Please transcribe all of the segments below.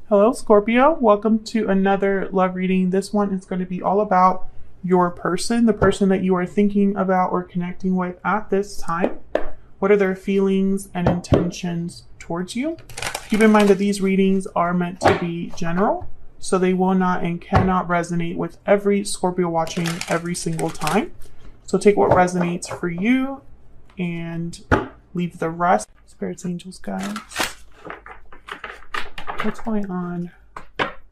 Hello, Scorpio. Welcome to another love reading. This one is going to be all about your person, the person that you are thinking about or connecting with at this time. What are their feelings and intentions towards you? Keep in mind that these readings are meant to be general, so they will not and cannot resonate with every Scorpio watching every single time. So take what resonates for you and leave the rest. Spirits, angels, guides. What's going on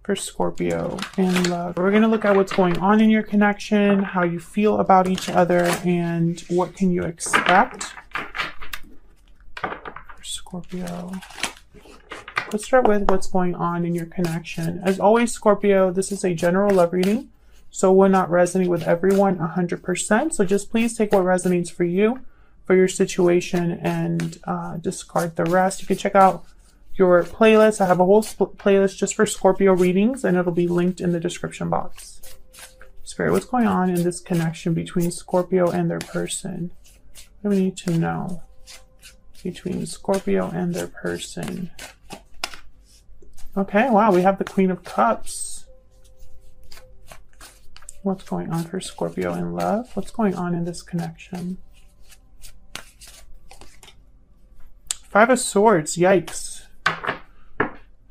for Scorpio in love? We're going to look at what's going on in your connection, how you feel about each other, and what can you expect for Scorpio. Let's start with what's going on in your connection. As always, Scorpio, this is a general love reading, so it will not resonate with everyone 100%. So just please take what resonates for you, for your situation, and discard the rest. You can check out your playlist. I have a whole playlist just for Scorpio readings, and it'll be linked in the description box. Spirit, what's going on in this connection between Scorpio and their person? What do we need to know between Scorpio and their person? Okay, wow, we have the Queen of Cups. What's going on for Scorpio in love? What's going on in this connection? Five of Swords, yikes.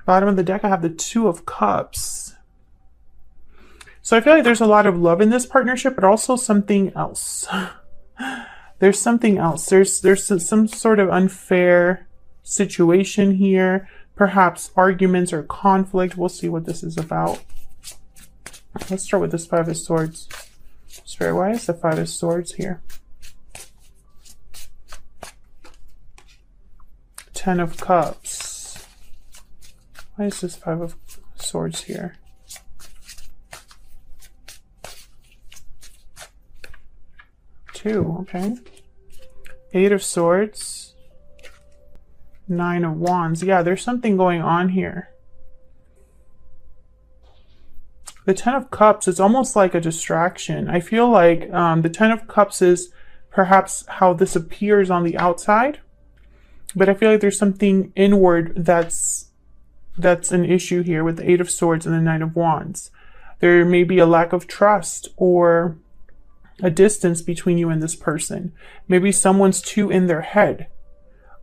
Bottom of the deck, I have the Two of Cups. So I feel like there's a lot of love in this partnership, but also something else. There's something else. There's some sort of unfair situation here. Perhaps arguments or conflict. We'll see what this is about. Let's start with this Five of Swords. Spirit, why is the Five of Swords here? Ten of Cups. Why is this Five of Swords here? Two, okay. Eight of Swords. Nine of Wands. Yeah, there's something going on here. The Ten of Cups is almost like a distraction. I feel like the Ten of Cups is perhaps how this appears on the outside, but I feel like there's something inward that's an issue here with the Eight of Swords and the Nine of Wands. There may be a lack of trust or a distance between you and this person. Maybe someone's too in their head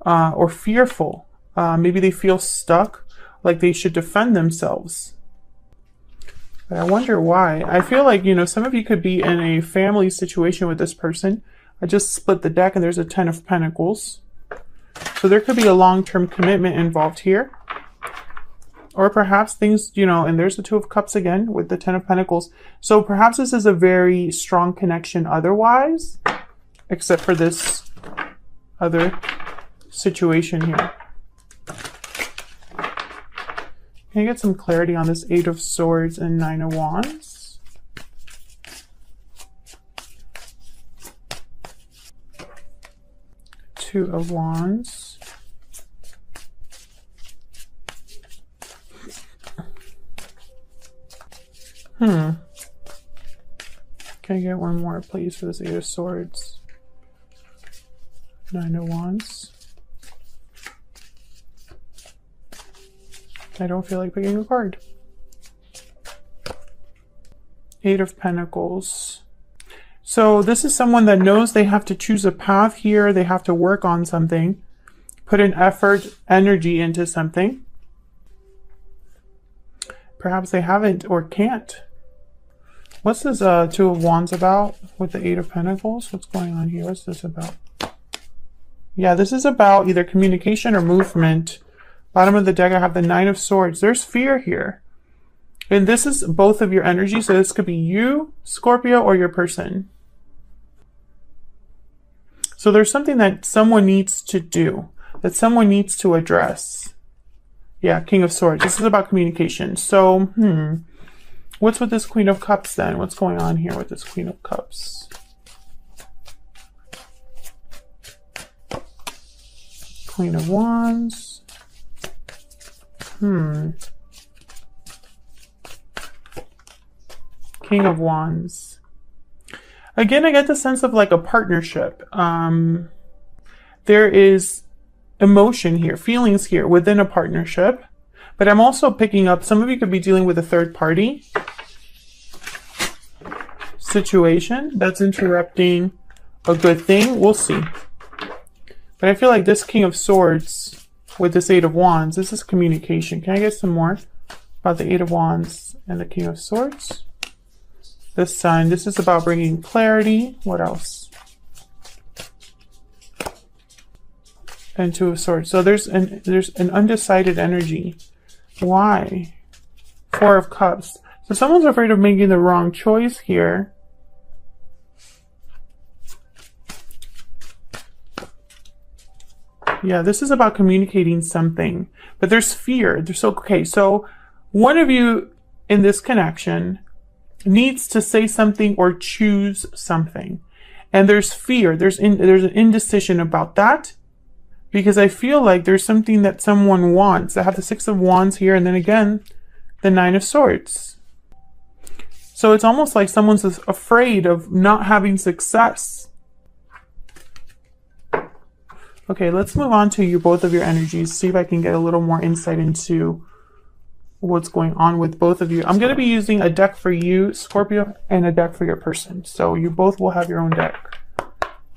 or fearful. Maybe they feel stuck, like they should defend themselves. But I wonder why. I feel like, some of you could be in a family situation with this person. I just split the deck and there's a Ten of Pentacles. So there could be a long-term commitment involved here. Or perhaps things, and there's the Two of Cups again with the Ten of Pentacles. So perhaps this is a very strong connection otherwise, except for this other situation here. Can you get some clarity on this Eight of Swords and Nine of Wands? Two of Wands. Can I get one more, please, for this Eight of Swords? Nine of Wands. I don't feel like picking a card. Eight of Pentacles. So this is someone that knows they have to choose a path here. They have to work on something, put an effort, energy into something. Perhaps they haven't or can't. What's this Two of Wands about with the Eight of Pentacles? What's going on here? What's this about? Yeah, this is about either communication or movement. Bottom of the deck, I have the Nine of Swords. There's fear here. And this is both of your energy. So this could be you, Scorpio, or your person. So there's something that someone needs to do, that someone needs to address. Yeah, King of Swords. This is about communication. So, what's with this Queen of Cups then? What's going on here with this Queen of Cups? Queen of Wands. King of Wands. Again, I get the sense of like a partnership. There is emotion here, feelings here within a partnership, But I'm also picking up, some of you could be dealing with a third party situation that's interrupting a good thing. We'll see. But I feel like this King of Swords with this Eight of Wands, this is communication. Can I get some more about the Eight of Wands and the King of Swords? The Sun, this is about bringing clarity. What else? And Two of Swords. So there's an undecided energy. Why? Four of Cups. So someone's afraid of making the wrong choice here. Yeah, this is about communicating something, but there's fear. Okay, so one of you in this connection needs to say something or choose something, and there's fear. There's an indecision about that, because I feel like there's something that someone wants. I have the Six of Wands here, and then again, the Nine of Swords. So it's almost like someone's afraid of not having success. Okay, let's move on to both of your energies. See if I can get a little more insight into what's going on with both of you. I'm going to be using a deck for you, Scorpio, and a deck for your person. So you both will have your own deck.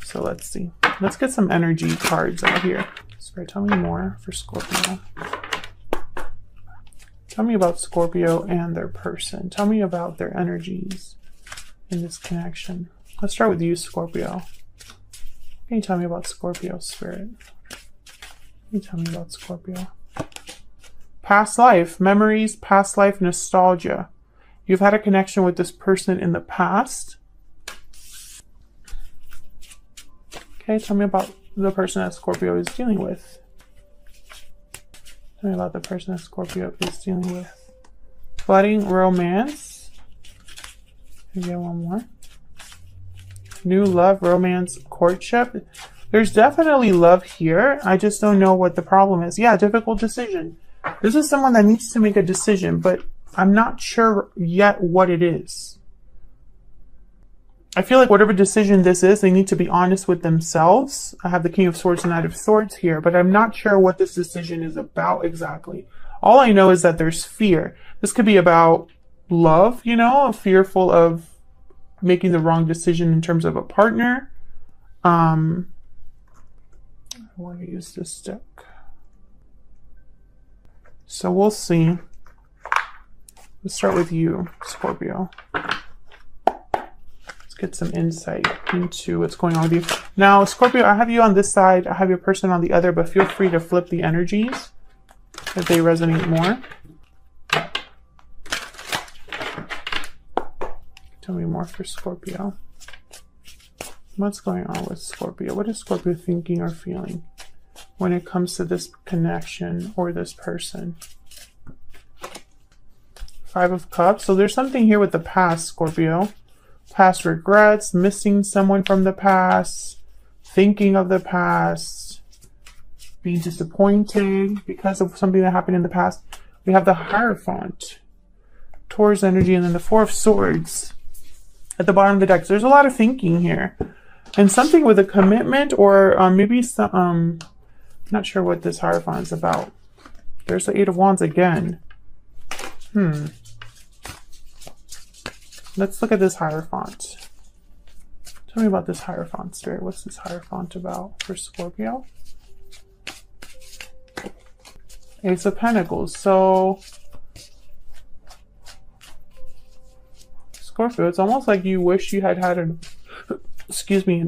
So let's see. Let's get some energy cards out here. Sorry, tell me more for Scorpio. Tell me about Scorpio and their person. Tell me about their energies in this connection. Let's start with you, Scorpio. Can you tell me about Scorpio, Spirit? Can you tell me about Scorpio? Past life, memories, past life, nostalgia. You've had a connection with this person in the past. Okay, tell me about the person that Scorpio is dealing with. Tell me about the person that Scorpio is dealing with. Budding romance. Can you get one more? New love, romance, courtship. There's definitely love here. I just don't know what the problem is. Yeah, difficult decision. This is someone that needs to make a decision, but I'm not sure yet what it is. I feel like whatever decision this is, they need to be honest with themselves. I have the King of Swords and Knight of Swords here, but I'm not sure what this decision is about exactly. All I know is that there's fear. This could be about love, you know, fearful of making the wrong decision in terms of a partner. I want to use this deck. So we'll see. Let's start with you, Scorpio. Let's get some insight into what's going on with you. Now, Scorpio, I have you on this side. I have your person on the other, but feel free to flip the energies if they resonate more. Tell me more for Scorpio. What's going on with Scorpio? What is Scorpio thinking or feeling when it comes to this connection or this person? Five of Cups. So there's something here with the past, Scorpio. Past regrets, missing someone from the past, thinking of the past, being disappointed because of something that happened in the past. We have the Hierophant, Taurus energy, and then the Four of Swords at the bottom of the deck. So there's a lot of thinking here, and something with a commitment, or maybe some. Not sure what this Hierophant is about. There's the Eight of Wands again. Let's look at this Hierophant. Tell me about this Hierophant, Spirit. What's this Hierophant about for Scorpio? Ace of Pentacles. So Scorpio, it's almost like you wish you had an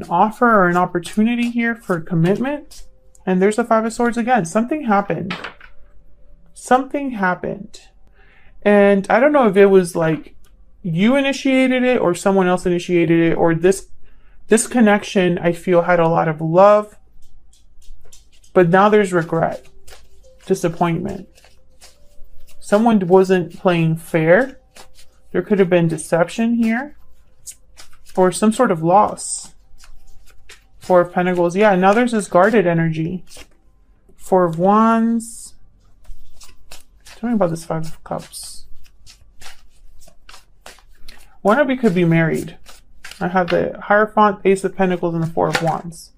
offer or an opportunity here for commitment. And there's the Five of Swords again. Something happened. Something happened. And I don't know if it was like you initiated it or someone else initiated it, or this connection, I feel, had a lot of love, but now there's regret, disappointment. Someone wasn't playing fair. There could have been deception here, or some sort of loss. Four of Pentacles. Yeah, now there's this guarded energy. Four of Wands. Tell me about this Five of Cups. One of you could be married. I have the Hierophant, Ace of Pentacles, and the Four of Wands.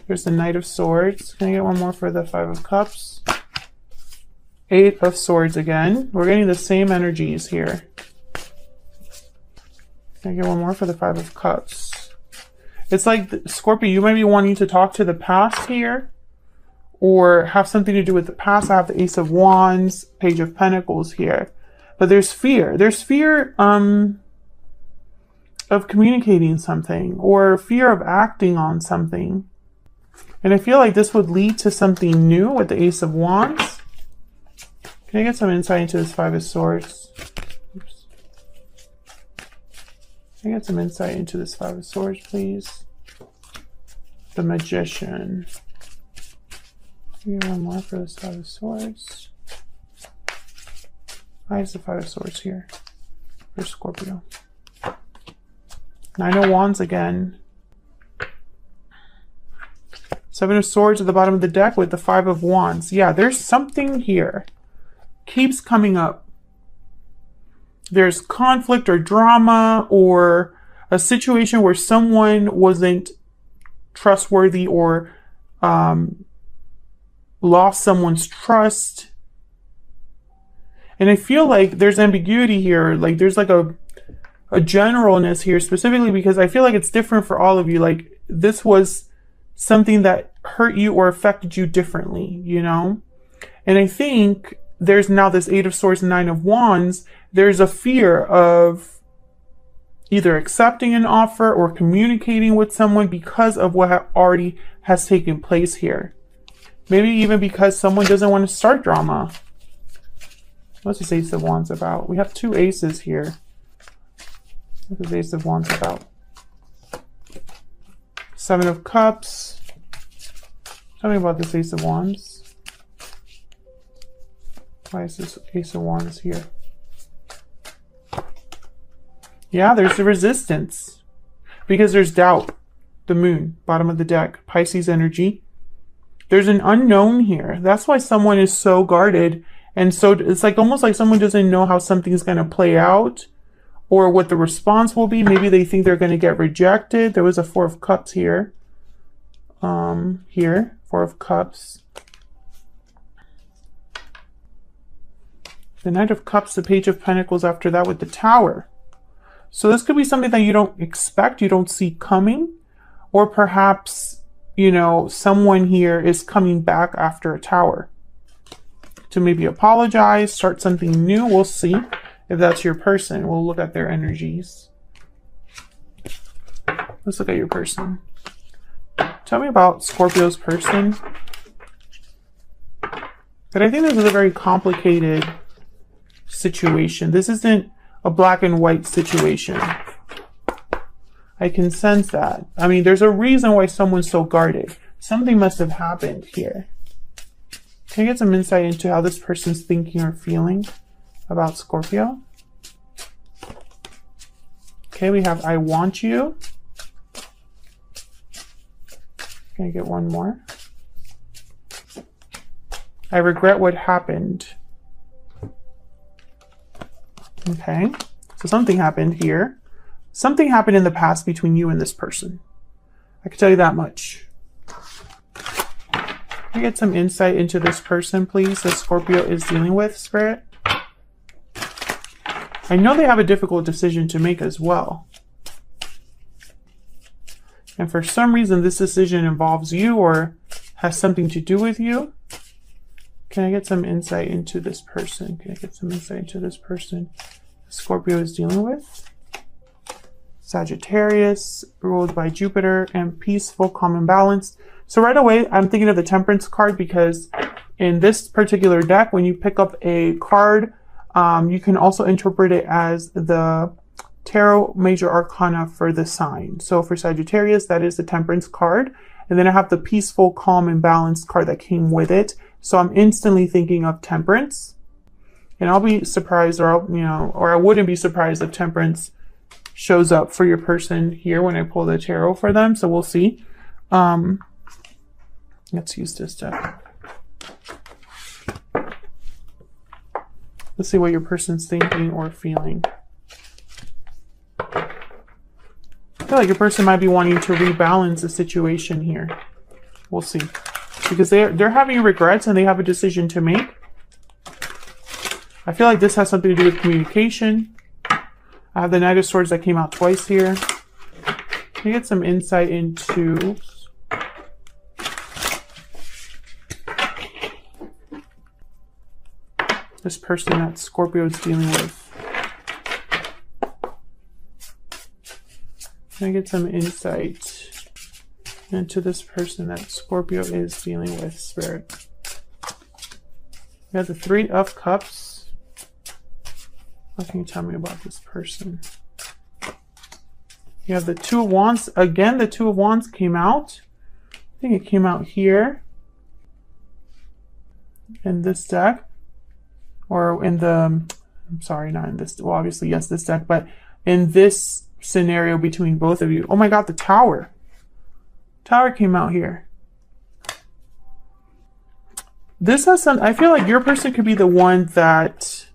There's the Knight of Swords. Can I get one more for the Five of Cups? Eight of Swords again. We're getting the same energies here. Can I get one more for the Five of Cups? It's like, Scorpio, you might be wanting to talk to the past here, or have something to do with the past. I have the Ace of Wands, Page of Pentacles here. But there's fear. There's fear of communicating something, or fear of acting on something. And I feel like this would lead to something new with the Ace of Wands. Can I get some insight into this Five of Swords? Oops. Can I get some insight into this Five of Swords, please? The Magician. Give me one more for this Five of Swords. Why is the Five of Swords here for Scorpio? Nine of Wands again. Seven of Swords at the bottom of the deck with the Five of Wands. Yeah, there's something here. Keeps coming up. There's conflict or drama, or a situation where someone wasn't trustworthy, or lost someone's trust. And I feel like there's ambiguity here. Like there's like a generalness here, specifically because I feel like it's different for all of you. Like this was something that hurt you or affected you differently, you know? And I think there's now this Eight of Swords and Nine of Wands. There's a fear of either accepting an offer or communicating with someone because of what already has taken place here. Maybe even because someone doesn't want to start drama. What's this Ace of Wands about? We have two aces here. What's this Ace of Wands about? Seven of Cups. Tell me about this Ace of Wands. Why is this Ace of Wands here? Yeah, there's the resistance. Because there's doubt. The Moon, bottom of the deck. Pisces energy. There's an unknown here. That's why someone is so guarded. And so it's like almost like someone doesn't know how something's going to play out, or what the response will be. Maybe they think they're going to get rejected. There was a Four of Cups here. Here, Four of Cups. The Knight of Cups, the Page of Pentacles after that with the Tower. So this could be something that you don't expect, you don't see coming, or perhaps, you know, someone here is coming back after a Tower to maybe apologize, start something new. We'll see if that's your person. We'll look at their energies. Let's look at your person. Tell me about Scorpio's person. But I think this is a very complicated situation. This isn't a black and white situation. I can sense that. I mean, there's a reason why someone's so guarded. Something must have happened here. Can I get some insight into how this person's thinking or feeling about Scorpio? Okay, we have I want you. Can I get one more? I regret what happened. Okay, so something happened here. Something happened in the past between you and this person. I can tell you that much. Can I get some insight into this person, please, that Scorpio is dealing with, Spirit? I know they have a difficult decision to make as well. And for some reason, this decision involves you or has something to do with you. Can I get some insight into this person? Can I get some insight into this person Scorpio is dealing with? Sagittarius, ruled by Jupiter, and peaceful, calm, and balanced. So right away, I'm thinking of the Temperance card, because in this particular deck, when you pick up a card, you can also interpret it as the Tarot Major Arcana for the sign. So for Sagittarius, that is the Temperance card. And then I have the peaceful, calm, and balanced card that came with it. So I'm instantly thinking of Temperance. And I'll be surprised, or or I wouldn't be surprised if Temperance shows up for your person here when I pull the tarot for them. So we'll see. Let's use this deck. Let's see what your person's thinking or feeling. I feel like your person might be wanting to rebalance the situation here. We'll see. Because they're having regrets and they have a decision to make. I feel like this has something to do with communication. I have the Knight of Swords that came out twice here. Can I get some insight into this person that Scorpio is dealing with? Can I get some insight into this person that Scorpio is dealing with, Spirit? We have the Three of Cups. What can you tell me about this person? You have the Two of Wands. Again, the Two of Wands came out. I think it came out here in this deck. Or in the, I'm sorry, not in this, well, obviously, yes, this deck, but in this scenario between both of you. Oh my God, the Tower. Tower came out here. This has some, I feel like your person could be the one that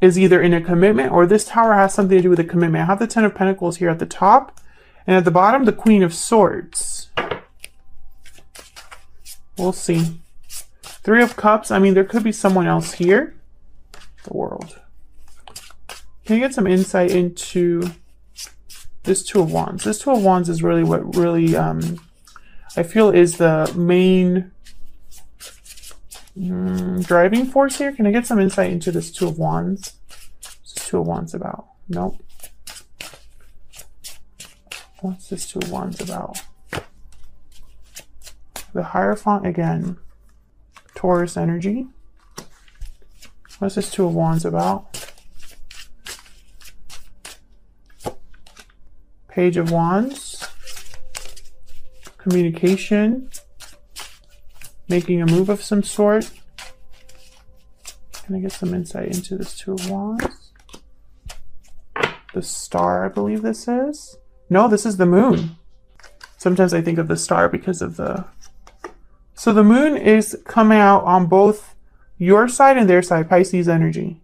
is either in a commitment, or this Tower has something to do with a commitment. I have the Ten of Pentacles here at the top, and at the bottom, the Queen of Swords. We'll see. Three of Cups, I mean, there could be someone else here. The World. Can you get some insight into this Two of Wands? This Two of Wands is really what really, I feel is the main driving force here. Can I get some insight into this Two of Wands? What's this Two of Wands about? Nope. What's this Two of Wands about? The Hierophant again. Taurus energy. What's this Two of Wands about? Page of Wands. Communication. Making a move of some sort. Can I get some insight into this Two of Wands? The Star, I believe this is. No, this is the Moon. Sometimes I think of the Star because of the... So the Moon is coming out on both your side and their side, Pisces energy.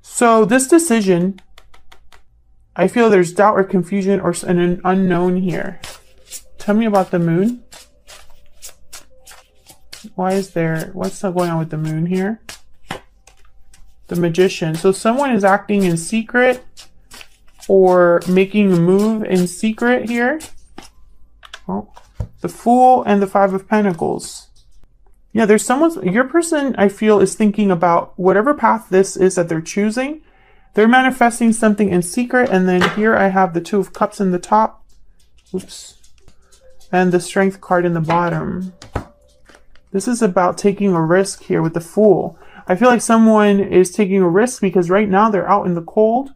So this decision, I feel there's doubt or confusion or an unknown here. Tell me about the Moon. What's going on with the Moon here? The Magician. So someone is acting in secret or making a move in secret here. Oh. The Fool and the Five of Pentacles. Yeah, there's your person, I feel, is thinking about whatever path this is that they're choosing. They're manifesting something in secret. And then here I have the Two of Cups in the top. Oops. And the Strength card in the bottom. This is about taking a risk here with the Fool. I feel like someone is taking a risk because right now they're out in the cold.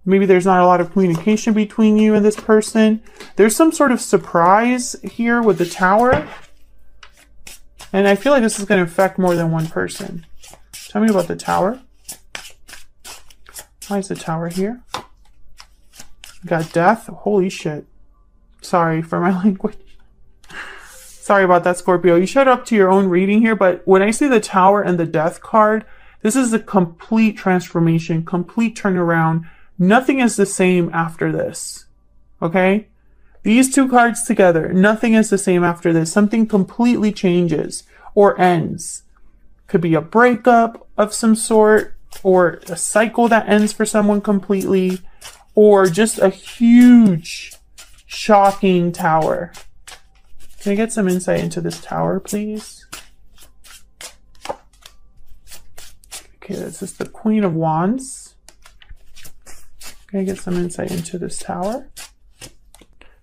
Maybe there's not a lot of communication between you and this person. There's some sort of surprise here with the Tower. And I feel like this is going to affect more than one person. Tell me about the Tower. Why is the Tower here? We got Death. Holy shit. Sorry for my language. Sorry about that, Scorpio. You showed up to your own reading here, but when I see the Tower and the Death card, this is a complete transformation, complete turnaround. Nothing is the same after this, okay? These two cards together, nothing is the same after this. Something completely changes or ends. Could be a breakup of some sort, or a cycle that ends for someone completely, or just a huge, shocking Tower. Can I get some insight into this Tower, please? Okay, this is the Queen of Wands. Can I get some insight into this Tower?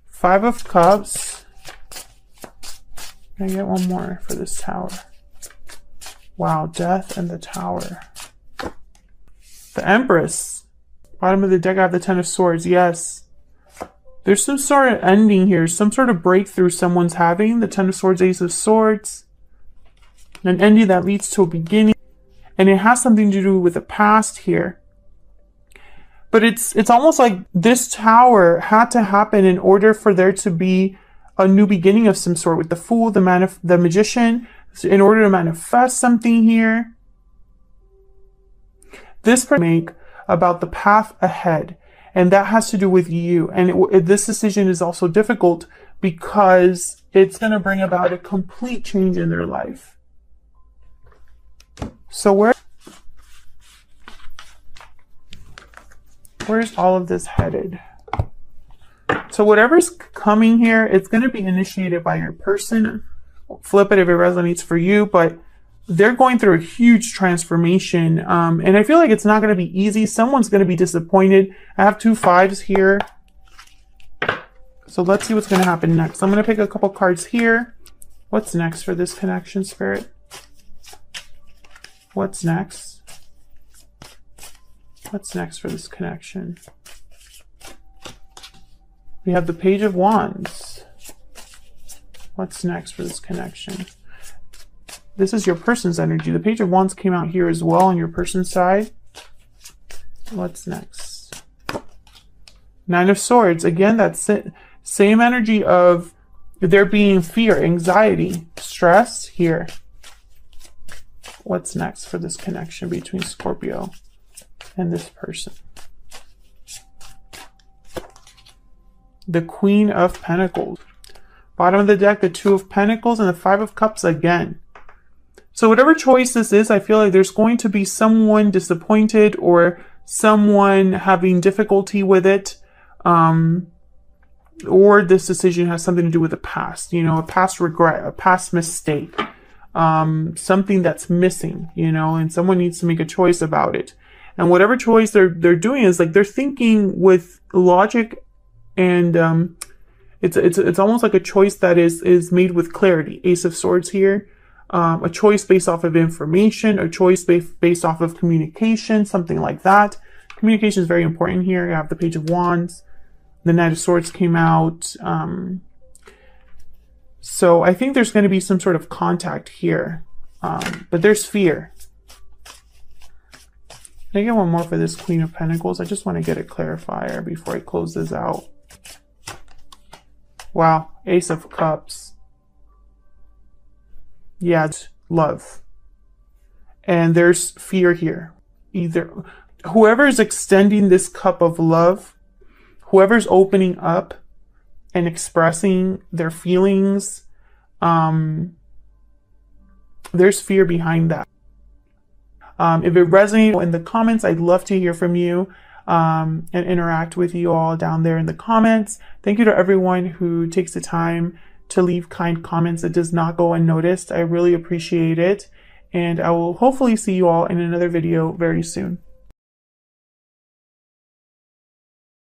Five of Cups. Can I get one more for this Tower? Wow, Death and the Tower. The Empress. Bottom of the deck, I have the Ten of Swords. Yes. There's some sort of ending here. Some sort of breakthrough someone's having. The Ten of Swords, Ace of Swords. An ending that leads to a beginning. And it has something to do with the past here. But it's almost like this Tower had to happen in order for there to be a new beginning of some sort with the Fool, the Magician, in order to manifest something here. This make about the path ahead, and that has to do with you. And this decision is also difficult because it's going to bring about a complete change in their life. So Where's all of this headed? So whatever's coming here, it's going to be initiated by your person. Flip it if it resonates for you, but they're going through a huge transformation. And I feel like it's not going to be easy. Someone's going to be disappointed. I have 2 5s here. So let's see what's going to happen next. I'm going to pick a couple cards here. What's next for this connection, Spirit? What's next? What's next for this connection? We have the Page of Wands. What's next for this connection? This is your person's energy. The Page of Wands came out here as well on your person's side. What's next? 9 of Swords. Again, that's it. Same energy of there being fear, anxiety, stress here. What's next for this connection between Scorpio and this person? The Queen of Pentacles. Bottom of the deck, the 2 of Pentacles and the 5 of Cups again. So whatever choice this is, I feel like there's going to be someone disappointed or someone having difficulty with it. Or this decision has something to do with the past, you know, a past regret, a past mistake, something that's missing, you know, and someone needs to make a choice about it. And whatever choice they're doing is like they're thinking with logic, and it's almost like a choice that is made with clarity. Ace of Swords here. A choice based off of information, a choice based off of communication, something like that. Communication is very important here. You have the Page of Wands. The Knight of Swords came out. So I think there's going to be some sort of contact here. But there's fear. Can I get one more for this Queen of Pentacles? I just want to get a clarifier before I close this out. Wow. Ace of Cups. Yeah, it's love. And there's fear here. Either whoever is extending this cup of love, whoever's opening up and expressing their feelings, there's fear behind that. If it resonates in the comments, I'd love to hear from you and interact with you all down there in the comments. Thank you to everyone who takes the time to leave kind comments. It does not go unnoticed. I really appreciate it. And I will hopefully see you all in another video very soon.